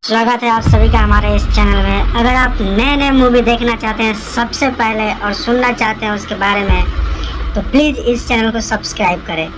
स्वागत है आप सभी का हमारे इस चैनल में। अगर आप नए नए मूवी देखना चाहते हैं सबसे पहले और सुनना चाहते हैं उसके बारे में, तो प्लीज़ इस चैनल को सब्सक्राइब करें।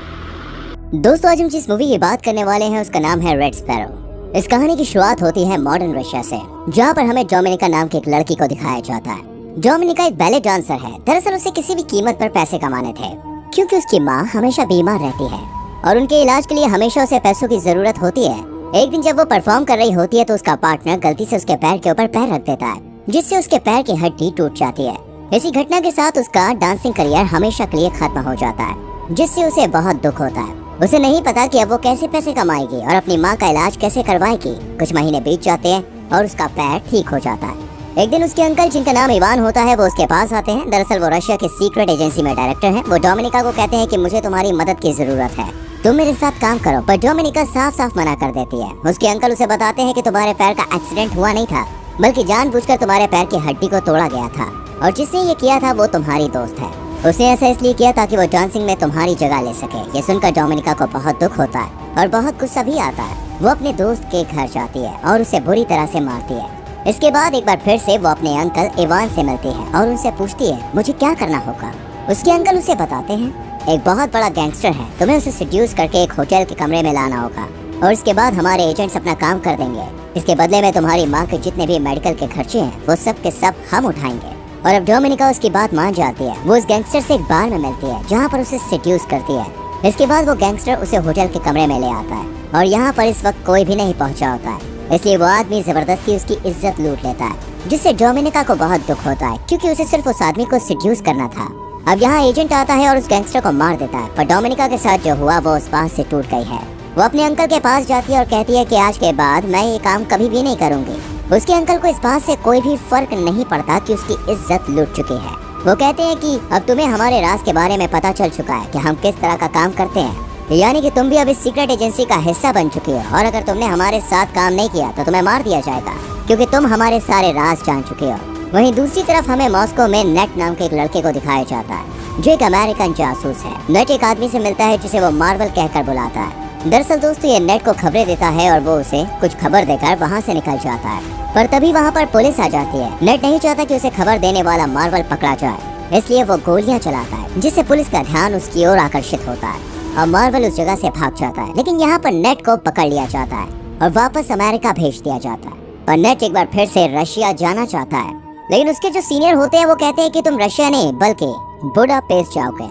दोस्तों, आज हम जिस मूवी की बात करने वाले हैं उसका नाम है रेड स्पैरो। इस कहानी की शुरुआत होती है मॉडर्न रशिया से, जहाँ पर हमें डोमिनिका नाम की एक लड़की को दिखाया जाता है। डोमिनिका एक बैले डांसर है। दरअसल उसे किसी भी कीमत पर पैसे कमाने थे, क्योंकि उसकी माँ हमेशा बीमार रहती है और उनके इलाज के लिए हमेशा उसे पैसों की जरूरत होती है। एक दिन जब वो परफॉर्म कर रही होती है तो उसका पार्टनर गलती से उसके पैर के ऊपर पैर रख देता है, जिससे उसके पैर की हड्डी टूट जाती है। इसी घटना के साथ उसका डांसिंग करियर हमेशा के लिए खत्म हो जाता है, जिससे उसे बहुत दुख होता है। उसे नहीं पता कि अब वो कैसे पैसे कमाएगी और अपनी माँ का इलाज कैसे करवाएगी। कुछ महीने बीत जाते हैं और उसका पैर ठीक हो जाता है। एक दिन उसके अंकल, जिनका नाम इवान होता है, वो उसके पास आते हैं। दरअसल वो रशिया की सीक्रेट एजेंसी में डायरेक्टर हैं। वो डोमिनिका को कहते हैं कि मुझे तुम्हारी मदद की जरूरत है, तुम मेरे साथ काम करो। पर डोमिनिका साफ साफ मना कर देती है। उसके अंकल उसे बताते हैं कि तुम्हारे पैर का एक्सीडेंट हुआ नहीं था, बल्कि जानबूझकर तुम्हारे पैर की हड्डी को तोड़ा गया था, और जिसने ये किया था वो तुम्हारी दोस्त है। उसने ऐसा इसलिए किया ताकि वो डांसिंग में तुम्हारी जगह ले सके। ये सुनकर डोमिनिका को बहुत दुख होता है और बहुत गुस्सा भी आता है। वो अपने दोस्त के घर जाती है और उसे बुरी तरह से मारती है। इसके बाद एक बार फिर से वो अपने अंकल इवान से मिलती है और उनसे पूछती है मुझे क्या करना होगा। उसके अंकल उसे बताते हैं एक बहुत बड़ा गैंगस्टर है, तुम्हें उसे सिड्यूस करके एक होटल के कमरे में लाना होगा और इसके बाद हमारे एजेंट्स अपना काम कर देंगे। इसके बदले में तुम्हारी माँ के जितने भी मेडिकल के खर्चे हैं वो सब के सब हम उठाएंगे। और अब डोमिनिका उसकी बात मान जाती है। वो उस गैंगस्टर से एक बार में मिलती है जहाँ पर उसे सिड्यूस करती है। इसके बाद वो गैंगस्टर उसे होटल के कमरे में ले आता है और यहाँ पर इस वक्त कोई भी नहीं पहुँचा होता है, इसलिए वो आदमी जबरदस्ती उसकी इज्जत लूट लेता है, जिससे डोमिनिका को बहुत दुख होता है, क्योंकि उसे सिर्फ उस आदमी को सिड्यूस करना था। अब यहाँ एजेंट आता है और उस गैंगस्टर को मार देता है। पर डोमिनिका के साथ जो हुआ वो उस बात से टूट गई है। वो अपने अंकल के पास जाती है और कहती है कि आज के बाद मैं ये काम कभी भी नहीं करूंगी। उसके अंकल को इस बात से कोई भी फर्क नहीं पड़ता कि उसकी इज्जत लूट चुकी है। वो कहते हैं कि अब तुम्हें हमारे राज के बारे में पता चल चुका है कि हम किस तरह का काम करते हैं, यानी कि तुम भी अब इस सीक्रेट एजेंसी का हिस्सा बन चुकी हो, और अगर तुमने हमारे साथ काम नहीं किया तो तुम्हें मार दिया जाएगा, क्योंकि तुम हमारे सारे राज जान चुके हो। वहीं दूसरी तरफ हमें मॉस्को में नेट नाम के एक लड़के को दिखाया जाता है, जो एक अमेरिकन जासूस है। नेट एक आदमी से मिलता है जिसे वो मार्वल कहकर बुलाता है। दरअसल दोस्तों, ये नेट को खबरें देता है और वो उसे कुछ खबर देकर वहाँ से निकल जाता है। पर तभी वहाँ पर पुलिस आ जाती है। नेट नहीं चाहता कि उसे खबर देने वाला मार्वल पकड़ा जाए, इसलिए वो गोलियां चलाता है, जिससे पुलिस का ध्यान उसकी ओर आकर्षित होता है और मार्वल उस जगह से भाग जाता है। लेकिन यहाँ पर नेट को पकड़ लिया जाता है और वापस अमेरिका भेज दिया जाता है। और नेट एक बार फिर से रशिया जाना चाहता है, लेकिन उसके जो सीनियर होते हैं वो कहते हैं कि तुम रशिया नहीं बल्कि बुडापेस्ट जाओगे,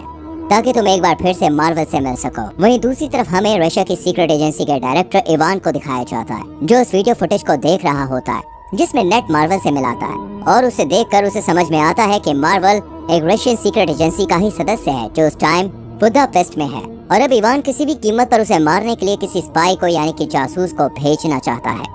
ताकि तुम एक बार फिर से मार्वल से मिल सको। वहीं दूसरी तरफ हमें रशिया की सीक्रेट एजेंसी के डायरेक्टर इवान को दिखाया जाता है, जो उस वीडियो फुटेज को देख रहा होता है जिसमें नेट मार्वल से मिलाता है, और उसे देखकर उसे समझ में आता है कि मार्वल एक रशियन सीक्रेट एजेंसी का ही सदस्य है, जो उस टाइम बुडापेस्ट में है। और अब इवान किसी भी कीमत पर उसे मारने के लिए किसी स्पाई को, यानी कि जासूस को भेजना चाहता है।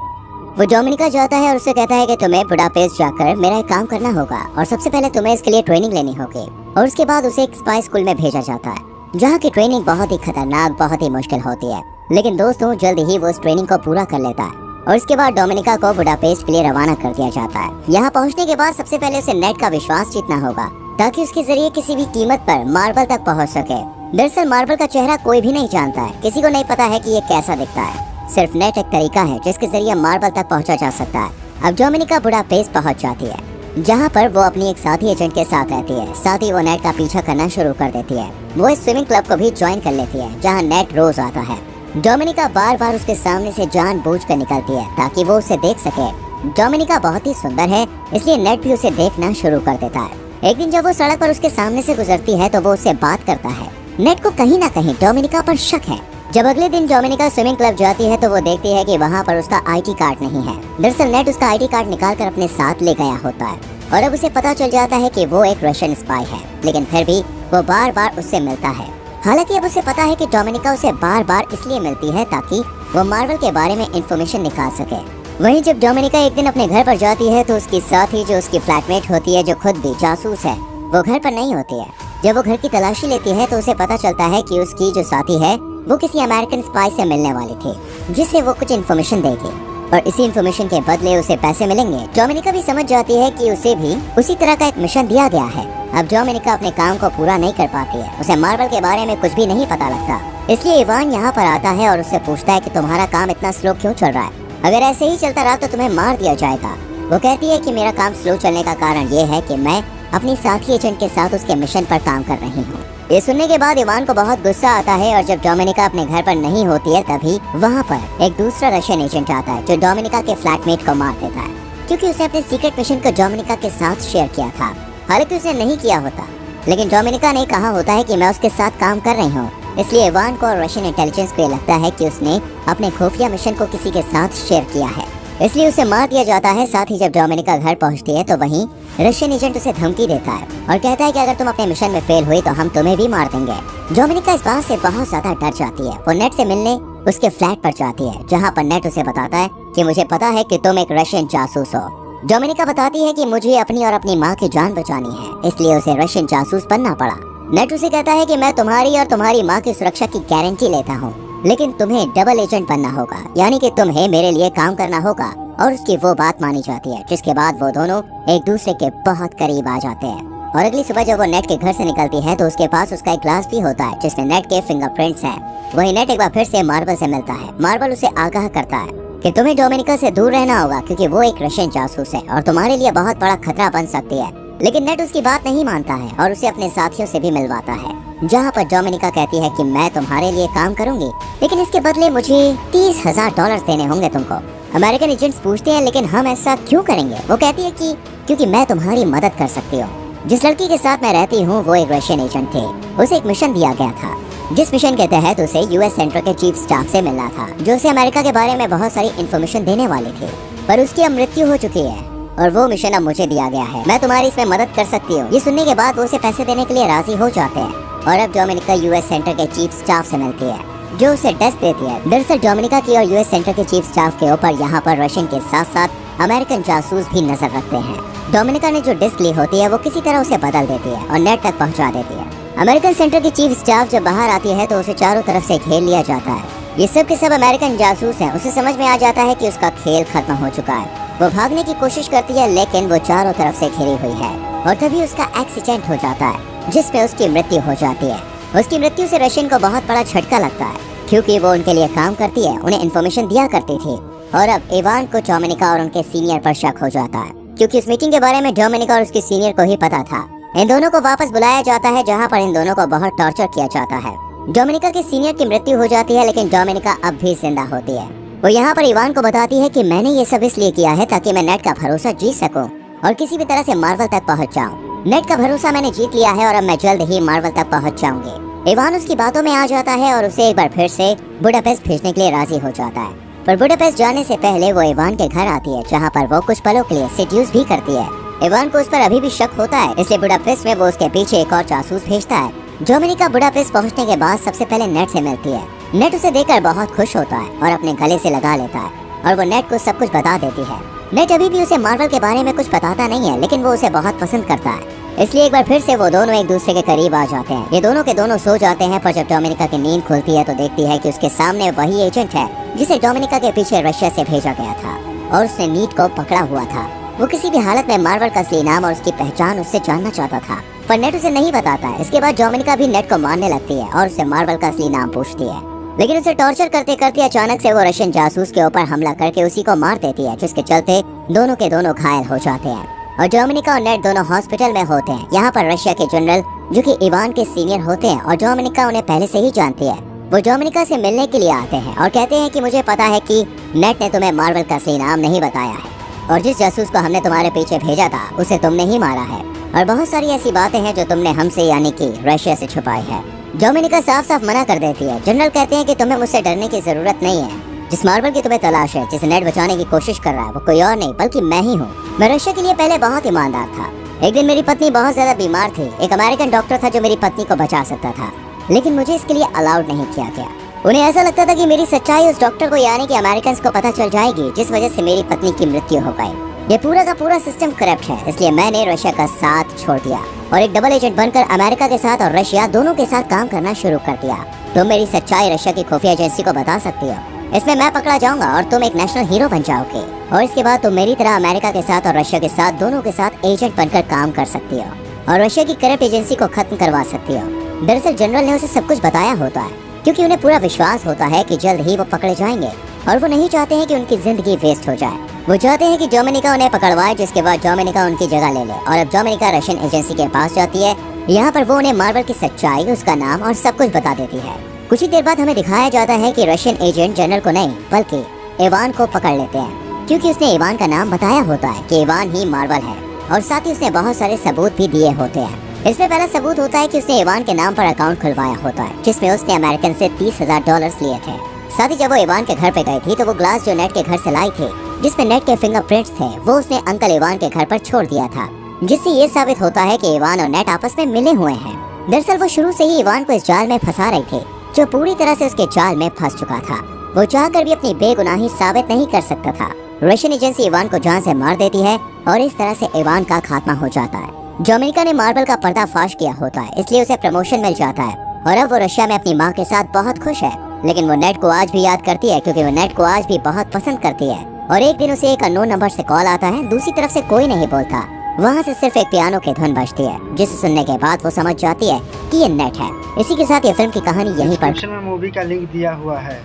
वो डोमिनिका जाता है और उसे कहता है कि तुम्हें बुडापेस्ट जाकर मेरा एक काम करना होगा, और सबसे पहले तुम्हें इसके लिए ट्रेनिंग लेनी होगी। और उसके बाद उसे एक स्पाई स्कूल में भेजा जाता है, जहाँ की ट्रेनिंग बहुत ही खतरनाक, बहुत ही मुश्किल होती है। लेकिन दोस्तों, जल्द ही वो उस ट्रेनिंग को पूरा कर लेता है और इसके बाद डोमिनिका को बुडापेस्ट के लिए रवाना कर दिया जाता है। यहाँ पहुँचने के बाद सबसे पहले उसे नेट का विश्वास जीतना होगा, ताकि उसके जरिए किसी भी कीमत पर मार्वल तक पहुँच सके। दरअसल मार्वल का चेहरा कोई भी नहीं जानता है, किसी को नहीं पता है कि ये कैसा दिखता है। सिर्फ नेट एक तरीका है जिसके जरिए मार्वल तक पहुंचा जा सकता है। अब डोमिनिका बुडापेस्ट पहुंच जाती है, जहां पर वो अपनी एक साथी एजेंट के साथ रहती है। साथ ही वो नेट का पीछा करना शुरू कर देती है। वो इस स्विमिंग क्लब को भी ज्वाइन कर लेती है, जहां नेट रोज आता है। डोमिनिका बार बार उसके सामने से जानबूझकर निकलती है ताकि वो उसे देख सके। डोमिनिका बहुत ही सुंदर है, इसलिए नेट भी उसे देखना शुरू कर देता है। एक दिन जब वो सड़क पर उसके सामने से गुजरती है तो वो उससे बात करता है। नेट को कहीं ना कहीं डोमिनिका पर शक है। जब अगले दिन डोमिनिका स्विमिंग क्लब जाती है तो वो देखती है कि वहाँ पर उसका आईडी कार्ड नहीं है। दरअसल नेट उसका आईडी कार्ड निकालकर अपने साथ ले गया होता है, और अब उसे पता चल जाता है कि वो एक रशियन स्पाई है। लेकिन फिर भी वो बार बार उससे मिलता है। हालांकि अब उसे पता है कि डोमिनिका उसे बार बार इसलिए मिलती है ताकि वो मार्वल के बारे में इंफॉर्मेशन निकाल सके। वहीं जब डोमिनिका एक दिन अपने घर पर जाती है तो उसकी साथी, जो उसकी फ्लैटमेट होती है, जो खुद भी जासूस है, वो घर पर नहीं होती है। जब वो घर की तलाशी लेती है तो उसे पता चलता है कि उसकी जो साथी है वो किसी अमेरिकन स्पाई से मिलने वाली थी, जिससे वो कुछ इन्फॉर्मेशन देगी और इसी इन्फॉर्मेशन के बदले उसे पैसे मिलेंगे। डोमिनिका भी समझ जाती है कि उसे भी उसी तरह का एक मिशन दिया गया है। अब डोमिनिका अपने काम को पूरा नहीं कर पाती है, उसे मार्वल के बारे में कुछ भी नहीं पता लगता, इसलिए इवान यहाँ पर आता है और उससे पूछता है कि तुम्हारा काम इतना स्लो क्यों चल रहा है। अगर ऐसे ही चलता रहा तो तुम्हें मार दिया जाएगा। वो कहती है कि मेरा काम स्लो चलने का कारण ये है कि मैं अपनी साथी एजेंट के साथ उसके मिशन पर काम कर रही हूँ। ये सुनने के बाद इवान को बहुत गुस्सा आता है और जब डोमिनिका अपने घर पर नहीं होती है तभी वहाँ पर एक दूसरा रशियन एजेंट आता है जो डोमिनिका के फ्लैटमेट को मार देता है, क्योंकि उसने अपने सीक्रेट मिशन को डोमिनिका के साथ शेयर किया था। हालांकि उसने नहीं किया होता, लेकिन डोमिनिका ने कहा होता है कि मैं उसके साथ काम कर रही हूँ, इसलिए इवान को और रशियन इंटेलिजेंस को लगता है कि उसने अपने खुफिया मिशन को किसी के साथ शेयर किया है, इसलिए उसे मार दिया जाता है। साथ ही जब डोमिनिका घर पहुंचती है तो वहीं रशियन एजेंट उसे धमकी देता है और कहता है कि अगर तुम अपने मिशन में फेल हुई तो हम तुम्हें भी मार देंगे। डोमिनिका इस बात से बहुत ज्यादा डर जाती है। वो नेट से मिलने उसके फ्लैट पर जाती है, जहाँ पर नेट उसे बताता है कि मुझे पता है कि तुम एक रशियन जासूस हो। डोमिनिका बताती है कि मुझे अपनी और अपनी माँ की जान बचानी है, इसलिए उसे रशियन जासूस बनना पड़ा। नेट उसे कहता है कि मैं तुम्हारी और तुम्हारी माँ की सुरक्षा की गारंटी लेता हूँ, लेकिन तुम्हें डबल एजेंट बनना होगा, यानी कि तुम्हें मेरे लिए काम करना होगा। और उसकी वो बात मानी जाती है, जिसके बाद वो दोनों एक दूसरे के बहुत करीब आ जाते हैं। और अगली सुबह जब वो नेट के घर से निकलती है तो उसके पास उसका एक ग्लास भी होता है जिसमें नेट के फिंगरप्रिंट्स हैं। वही नेट एक बार फिर से मार्बल से मिलता है। मार्बल उसे आगाह करता है कि तुम्हें डोमिनिका से दूर रहना होगा, क्योंकि वो एक रशियन जासूस है और तुम्हारे लिए बहुत बड़ा खतरा बन सकती है। लेकिन नेट उसकी बात नहीं मानता है और उसे अपने साथियों से भी मिलवाता है, जहाँ पर डोमिनिका कहती है कि मैं तुम्हारे लिए काम करूंगी, लेकिन इसके बदले मुझे $30,000 देने होंगे तुमको। अमेरिकन एजेंट्स पूछते हैं लेकिन हम ऐसा क्यों करेंगे? वो कहती है कि क्योंकि मैं तुम्हारी मदद कर सकती हूँ। जिस लड़की के साथ मैं रहती हूँ वो एक रशियन एजेंट थे। उसे एक मिशन दिया गया था, जिस मिशन के तहत उसे यूएस सेंटर के चीफ स्टाफ से मिलना था, जो उसे अमेरिका के बारे में बहुत सारी इन्फॉर्मेशन देने वाले थे। पर उसकी अब मृत्यु हो चुकी है और वो मिशन अब मुझे दिया गया है। मैं तुम्हारी इसमें मदद कर सकती हूँ। ये सुनने के बाद वो उसे पैसे देने के लिए राजी हो जाते हैं और अब डोमिनिका यूएस सेंटर के चीफ स्टाफ से मिलती है, जो उसे टेस्ट देती है। दरअसल डोमिनिका की और यूएस सेंटर के चीफ स्टाफ के ऊपर यहाँ पर रशियन के साथ साथ अमेरिकन जासूस भी नजर रखते हैं। डोमिनिका ने जो डिस्क ली होती है वो किसी तरह उसे बदल देती है और नेट तक पहुँचा देती है। अमेरिकन सेंटर की चीफ स्टाफ जब बाहर आती है तो उसे चारों तरफ से घेर लिया जाता है। ये सब के सब अमेरिकन जासूस हैं। उसे समझ में आ जाता है कि उसका खेल खत्म हो चुका है। वो भागने की कोशिश करती है लेकिन वो चारों तरफ से घिरी हुई है और तभी उसका एक्सीडेंट हो जाता है, जिसमें उसकी मृत्यु हो जाती है। उसकी मृत्यु से रशियन को बहुत बड़ा झटका लगता है, क्योंकि वो उनके लिए काम करती है, उन्हें इन्फॉर्मेशन दिया करती थी। और अब इवान को डोमिनिका और उनके सीनियर पर शक हो जाता है, क्योंकि इस मीटिंग के बारे में डोमिनिका और उसके सीनियर को ही पता था। इन दोनों को वापस बुलाया जाता है, जहाँ पर इन दोनों को बहुत टॉर्चर किया जाता है। डोमिनिका के सीनियर की मृत्यु हो जाती है, लेकिन डोमिनिका अब भी जिंदा होती है। वो यहाँ पर इवान को बताती है कि मैंने ये सब इसलिए किया है ताकि मैं नेट का भरोसा जीत सकूं और किसी भी तरह से मार्वल तक पहुँच जाऊं। नेट का भरोसा मैंने जीत लिया है और अब मैं जल्द ही मार्वल तक पहुँच जाऊंगी। इवान उसकी बातों में आ जाता है और उसे एक बार फिर से बुडापेस्ट भेजने के लिए राजी हो जाता है। पर बुडापेस्ट जाने से पहले वो इवान के घर आती है, जहाँ पर वो कुछ पलों के लिए सेड्यूस भी करती है। इवान को उस पर अभी भी शक होता है, इसलिए बुडापेस्ट में वो उसके पीछे एक और जासूस भेजता है। डोमिनिका बुडापेस्ट पहुंचने के बाद सबसे पहले नेट से मिलती है। नेट उसे देखकर बहुत खुश होता है और अपने गले से लगा लेता है और वो नेट को सब कुछ बता देती है। नेट अभी भी उसे मार्वल के बारे में कुछ बताता नहीं है, लेकिन वो उसे बहुत पसंद करता है, इसलिए एक बार फिर से वो दोनों एक दूसरे के करीब आ जाते हैं। ये दोनों के दोनों सो जाते हैं, पर जब डोमिनिका की नींद खुलती है तो देखती है कि उसके सामने वही एजेंट है जिसे डोमिनिका के पीछे रशिया से भेजा गया था और उसने नीट को पकड़ा हुआ था। वो किसी भी हालत में मार्वल का असली नाम और उसकी पहचान उससे जानना चाहता था, पर नेट उसे नहीं बताता है। इसके बाद डोमिनिका भी नेट को मारने लगती है और उससे मार्वल का असली नाम पूछती है, लेकिन उसे टॉर्चर करते करते अचानक से वो रशियन जासूस के ऊपर हमला करके उसी को मार देती है, जिसके चलते दोनों के दोनों घायल हो जाते हैं और डोमिनिका और नेट दोनों हॉस्पिटल में होते हैं। यहाँ पर रशिया के जनरल, जो कि इवान के सीनियर होते हैं और डोमिनिका उन्हें पहले से ही जानती है, वो डोमिनिका से मिलने के लिए आते हैं और कहते हैं कि मुझे पता है कि नेट ने तुम्हें मार्वल का असली नाम नहीं बताया है और जिस जासूस को हमने तुम्हारे पीछे भेजा था उसे तुमने ही मारा है और बहुत सारी ऐसी बातें हैं जो तुमने हमसे यानी कि रशिया से छुपाई है। डोमिनिका साफ साफ मना कर देती है। जनरल कहते हैं कि तुम्हें मुझसे डरने की जरूरत नहीं है। जिस मार्वल की तुम्हें तलाश है, जिसे नेट बचाने की कोशिश कर रहा है, वो कोई और नहीं बल्कि मैं ही हूँ। मैं रशिया के लिए पहले बहुत ईमानदार था। एक दिन मेरी पत्नी बहुत ज्यादा बीमार थी। एक अमेरिकन डॉक्टर था जो मेरी पत्नी को बचा सकता था, लेकिन मुझे इसके लिए अलाउड नहीं किया गया। उन्हें ऐसा लगता था कि मेरी सच्चाई उस डॉक्टर को यानी कि अमेरिकन को पता चल जाएगी, जिस वजह से मेरी पत्नी की मृत्यु हो गई। ये पूरा का पूरा सिस्टम करप्ट है, इसलिए मैंने रशिया का साथ छोड़ दिया और एक डबल एजेंट बनकर अमेरिका के साथ और रशिया दोनों के साथ काम करना शुरू कर दिया। तुम मेरी सच्चाई रशिया की खुफिया एजेंसी को बता सकती हो, इसमें मैं पकड़ा जाऊंगा और तुम एक नेशनल हीरो बन जाओगे और इसके बाद तुम मेरी तरह अमेरिका के साथ और रशिया के साथ दोनों के साथ एजेंट बनकर काम कर सकती हो और रशिया की करप्ट एजेंसी को खत्म करवा सकती हो। दरअसल जनरल ने उसे सब कुछ बताया होता है, क्योंकि उन्हें पूरा विश्वास होता है कि जल्द ही वो पकड़े जाएंगे। और वो नहीं चाहते हैं कि उनकी जिंदगी वेस्ट हो जाए। वो चाहते हैं कि डोमिनिका उन्हें पकड़वाए, जिसके बाद डोमिनिका उनकी जगह ले ले। और अब डोमिनिका रशियन एजेंसी के पास जाती है। यहाँ पर वो उन्हें मार्वल की सच्चाई, उसका नाम और सब कुछ बता देती है। कुछ ही देर बाद हमें दिखाया जाता है कि रशियन एजेंट जनरल को नहीं बल्कि इवान को पकड़ लेते हैं, क्योंकि उसने इवान का नाम बताया होता है कि इवान ही मार्वल है। और साथ ही उसने बहुत सारे सबूत भी दिए होते हैं। इसमें पहला सबूत होता है कि उसने इवान के नाम पर अकाउंट खुलवाया होता है, जिसमें उसने अमेरिकन से $30,000 लिए थे। साथ ही जब वो इवान के घर पे गई थी तो वो ग्लास जो नेट के घर से लाई थी, जिसमें नेट के फिंगरप्रिंट्स थे, वो उसने अंकल इवान के घर पर छोड़ दिया था, जिससे ये साबित होता है कि इवान और नेट आपस में मिले हुए हैं। दरअसल वो शुरू से ही इवान को इस जाल में फंसा रही थी, जो पूरी तरह से उसके जाल में फंस चुका था। वो चाहकर भी अपनी बेगुनाही साबित नहीं कर सकता था। रशियन एजेंसी इवान को जान से मार देती है और इस तरह से इवान का खात्मा हो जाता है। डोमिनिका ने मार्वल का पर्दाफाश किया होता है, इसलिए उसे प्रमोशन मिल जाता है और अब वो रशिया में अपनी माँ के साथ बहुत खुश है। लेकिन वो नेट को आज भी याद करती है, क्योंकि वो नेट को आज भी बहुत पसंद करती है। और एक दिन उसे एक अननोन नंबर से कॉल आता है, दूसरी तरफ से कोई नहीं बोलता। वहाँ से सिर्फ एक पियानो की धुन बजती है, जिसे सुनने के बाद वो समझ जाती है कि ये नेट है। इसी के साथ ये फिल्म की कहानी यहीं पर डिस्क्रिप्शन में मूवी का लिंक दिया हुआ है।